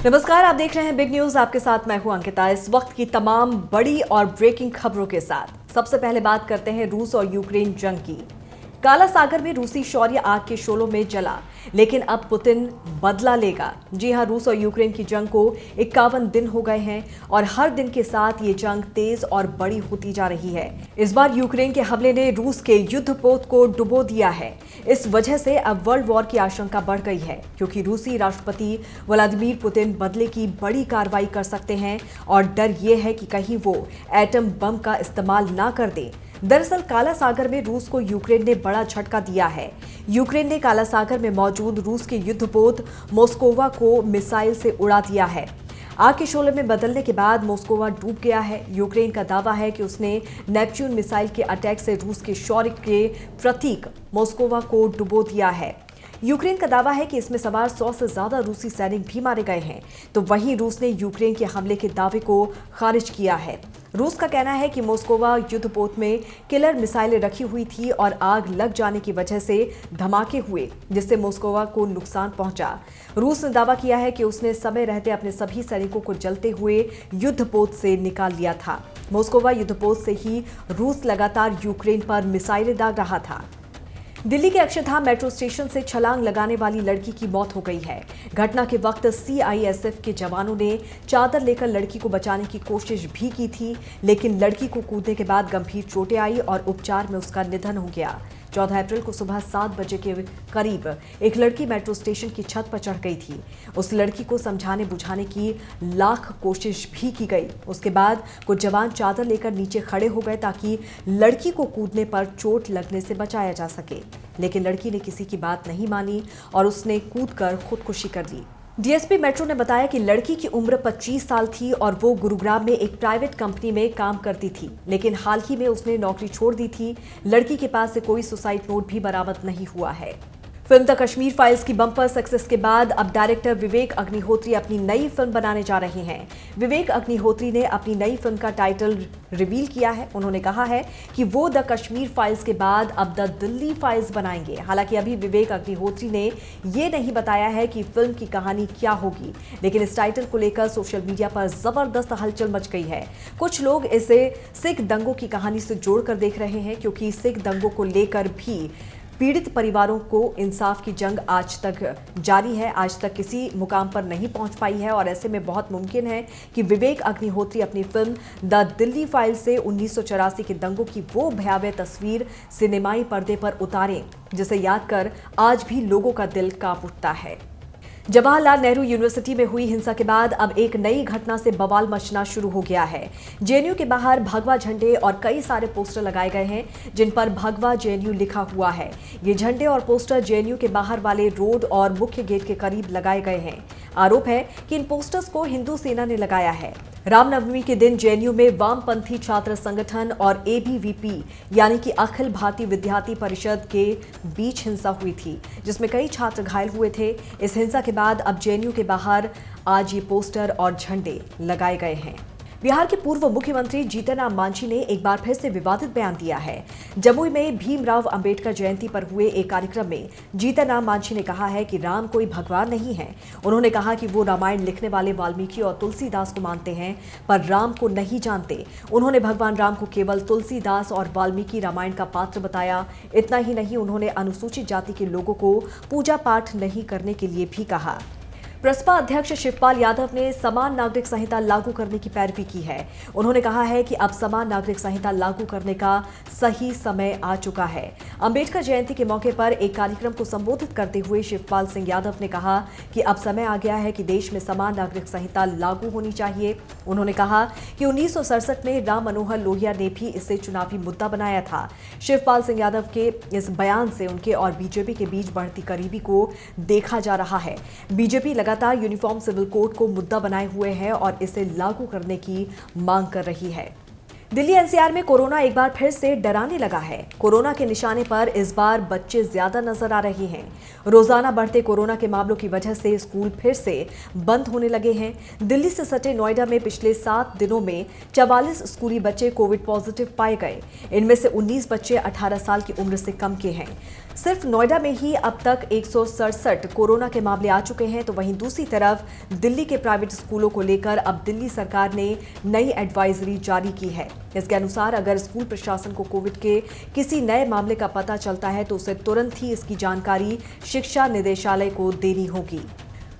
नमस्कार, आप देख रहे हैं बिग न्यूज। आपके साथ मैं हूं अंकिता। इस वक्त की तमाम बड़ी और ब्रेकिंग खबरों के साथ सबसे पहले बात करते हैं रूस और यूक्रेन जंग की। काला सागर में रूसी शौर्य आग के शोलों में जला, लेकिन अब पुतिन बदला लेगा। जी हां, रूस और यूक्रेन की जंग को 51 दिन हो गए हैं और हर दिन के साथ ये जंग तेज और बड़ी होती जा रही है। इस बार यूक्रेन के हमले ने रूस के युद्धपोत को डुबो दिया है। इस वजह से अब वर्ल्ड वॉर की आशंका बढ़ गई है, क्योंकि रूसी राष्ट्रपति व्लादिमीर पुतिन बदले की बड़ी कार्रवाई कर सकते हैं और डर ये है कि कहीं वो एटम बम का इस्तेमाल ना कर दे। दरअसल काला सागर में रूस को यूक्रेन ने बड़ा झटका दिया है। यूक्रेन ने काला सागर में मौजूद रूस के युद्धपोत मोस्कोवा को मिसाइल से उड़ा दिया है। आग के शोले में बदलने के बाद मोस्कोवा डूब गया है। यूक्रेन का दावा है कि उसने नेपच्यून मिसाइल के अटैक से रूस के शौर्य के प्रतीक मोस्कोवा को डुबो दिया है। यूक्रेन का दावा है कि इसमें सवार 100 से ज्यादा रूसी सैनिक भी मारे गए हैं, तो वहीं रूस ने यूक्रेन के हमले के दावे को खारिज किया है। रूस का कहना है कि मोस्कोवा युद्धपोत में किलर मिसाइलें रखी हुई थी और आग लग जाने की वजह से धमाके हुए, जिससे मोस्कोवा को नुकसान पहुंचा। रूस ने दावा किया है कि उसने समय रहते अपने सभी सैनिकों को जलते हुए युद्धपोत से निकाल लिया था। मोस्कोवा युद्धपोत से ही रूस लगातार यूक्रेन पर मिसाइलें दाग रहा था। दिल्ली के अक्षरधाम मेट्रो स्टेशन से छलांग लगाने वाली लड़की की मौत हो गई है। घटना के वक्त सीआईएसएफ के जवानों ने चादर लेकर लड़की को बचाने की कोशिश भी की थी, लेकिन लड़की को कूदने के बाद गंभीर चोटें आई और उपचार में उसका निधन हो गया। 14 अप्रैल को सुबह 7 बजे के करीब एक लड़की मेट्रो स्टेशन की छत पर चढ़ गई थी। उस लड़की को समझाने बुझाने की लाख कोशिश भी की गई। उसके बाद कुछ जवान चादर लेकर नीचे खड़े हो गए ताकि लड़की को कूदने पर चोट लगने से बचाया जा सके, लेकिन लड़की ने किसी की बात नहीं मानी और उसने कूदकर खुदकुशी कर ली। डीएसपी मेट्रो ने बताया कि लड़की की उम्र 25 साल थी और वो गुरुग्राम में एक प्राइवेट कंपनी में काम करती थी, लेकिन हाल ही में उसने नौकरी छोड़ दी थी। लड़की के पास से कोई सुसाइड नोट भी बरामद नहीं हुआ है। फिल्म द कश्मीर फाइल्स की बम्पर सक्सेस के बाद अब डायरेक्टर विवेक अग्निहोत्री अपनी नई फिल्म बनाने जा रहे हैं। विवेक अग्निहोत्री ने अपनी नई फिल्म का टाइटल रिवील किया है। उन्होंने कहा है कि वो द कश्मीर फाइल्स के बाद अब द दिल्ली फाइल्स बनाएंगे। हालांकि अभी विवेक अग्निहोत्री ने ये नहीं बताया है कि फिल्म की कहानी क्या होगी, लेकिन इस टाइटल को लेकर सोशल मीडिया पर जबरदस्त हलचल मच गई है। कुछ लोग इसे सिख दंगों की कहानी से जोड़कर देख रहे हैं, क्योंकि सिख दंगों को लेकर भी पीड़ित परिवारों को इंसाफ की जंग आज तक जारी है, आज तक किसी मुकाम पर नहीं पहुंच पाई है। और ऐसे में बहुत मुमकिन है कि विवेक अग्निहोत्री अपनी फिल्म द दिल्ली फाइल से 1984 के दंगों की वो भयावह तस्वीर सिनेमाई पर्दे पर उतारें, जिसे याद कर आज भी लोगों का दिल कांप उठता है। जवाहरलाल नेहरू यूनिवर्सिटी में हुई हिंसा के बाद अब एक नई घटना से बवाल मचना शुरू हो गया है। जेएनयू के बाहर भगवा झंडे और कई सारे पोस्टर लगाए गए हैं, जिन पर भगवा जेएनयू लिखा हुआ है। ये झंडे और पोस्टर जेएनयू के बाहर वाले रोड और मुख्य गेट के करीब लगाए गए हैं। आरोप है कि इन पोस्टर्स को हिंदू सेना ने लगाया है। रामनवमी के दिन जेएनयू में वामपंथी छात्र संगठन और एबीवीपी यानी कि अखिल भारतीय विद्यार्थी परिषद के बीच हिंसा हुई थी, जिसमें कई छात्र घायल हुए थे। इस हिंसा के बाद अब जेएनयू के बाहर आज ये पोस्टर और झंडे लगाए गए हैं। बिहार के पूर्व मुख्यमंत्री जीतन राम मांझी ने एक बार फिर से विवादित बयान दिया है। जमुई में भीमराव अंबेडकर जयंती पर हुए एक कार्यक्रम में जीतन राम मांझी ने कहा है कि राम कोई भगवान नहीं है। उन्होंने कहा कि वो रामायण लिखने वाले वाल्मीकि और तुलसीदास को मानते हैं, पर राम को नहीं जानते। उन्होंने भगवान राम को केवल तुलसीदास और वाल्मीकि रामायण का पात्र बताया। इतना ही नहीं, उन्होंने अनुसूचित जाति के लोगों को पूजा पाठ नहीं करने के लिए भी कहा। प्रसपा अध्यक्ष शिवपाल यादव ने समान नागरिक संहिता लागू करने की पैरवी की है। उन्होंने कहा है कि अब समान नागरिक संहिता लागू करने का सही समय आ चुका है। अंबेडकर जयंती के मौके पर एक कार्यक्रम को संबोधित करते हुए शिवपाल सिंह यादव ने कहा कि अब समय आ गया है कि देश में समान नागरिक संहिता लागू होनी चाहिए। उन्होंने कहा कि 1967 में राम मनोहर लोहिया ने भी इसे चुनावी मुद्दा बनाया था। शिवपाल सिंह यादव के इस बयान से उनके और बीजेपी के बीच बढ़ती करीबी को देखा जा रहा है। बीजेपी लगातार यूनिफॉर्म सिविल कोड को मुद्दा बनाए हुए है और इसे लागू करने की मांग कर रही है। दिल्ली एनसीआर में कोरोना एक बार फिर से डराने लगा है। कोरोना के निशाने पर इस बार बच्चे ज्यादा नजर आ रहे हैं। रोजाना बढ़ते कोरोना के मामलों की वजह से स्कूल फिर से बंद होने लगे हैं। दिल्ली से सटे नोएडा में पिछले 7 दिनों में 44 स्कूली बच्चे कोविड पॉजिटिव पाए गए। इनमें से 19 बच्चे 18 साल की उम्र से कम के हैं। सिर्फ नोएडा में ही अब तक 167 कोरोना के मामले आ चुके हैं। तो वहीं दूसरी तरफ दिल्ली के प्राइवेट स्कूलों को लेकर अब दिल्ली सरकार ने नई एडवाइजरी जारी की है। इसके अनुसार अगर स्कूल प्रशासन को कोविड के किसी नए मामले का पता चलता है तो उसे तुरंत ही इसकी जानकारी शिक्षा निदेशालय को देनी होगी।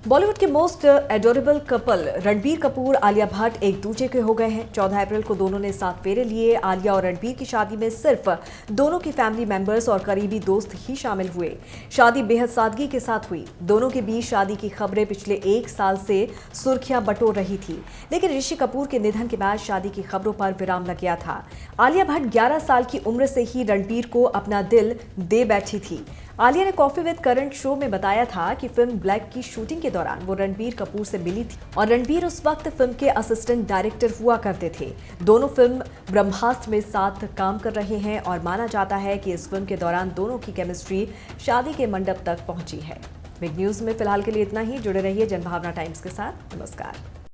बॉलीवुड के most adorable couple Ranbir Kapoor Alia Bhatt एक दूसरे के हो गए हैं। 14 अप्रैल को दोनों ने 7 फेरे लिए। आलिया और रणबीर की शादी में सिर्फ दोनों की फैमिली मेंबर्स और करीबी दोस्त ही शामिल हुए। शादी बेहद सादगी के साथ हुई। दोनों के बीच शादी की खबरें पिछले 1 साल से सुर्खियां बटोर रही थी, लेकिन ऋषि कपूर के निधन के बाद शादी की खबरों पर विराम लग गया था। आलिया भट्ट 11 साल की उम्र से ही रणबीर को अपना दिल दे बैठी थी। आलिया ने कॉफी विद करण शो में बताया था कि फिल्म ब्लैक की शूटिंग के दौरान वो रणबीर कपूर से मिली थी और रणबीर उस वक्त फिल्म के असिस्टेंट डायरेक्टर हुआ करते थे। दोनों फिल्म ब्रह्मास्त्र में साथ काम कर रहे हैं और माना जाता है कि इस फिल्म के दौरान दोनों की केमिस्ट्री शादी के मंडप तक पहुंची है। बिग न्यूज में फिलहाल के लिए इतना ही। जुड़े रहिए जनभावना टाइम्स के साथ। नमस्कार।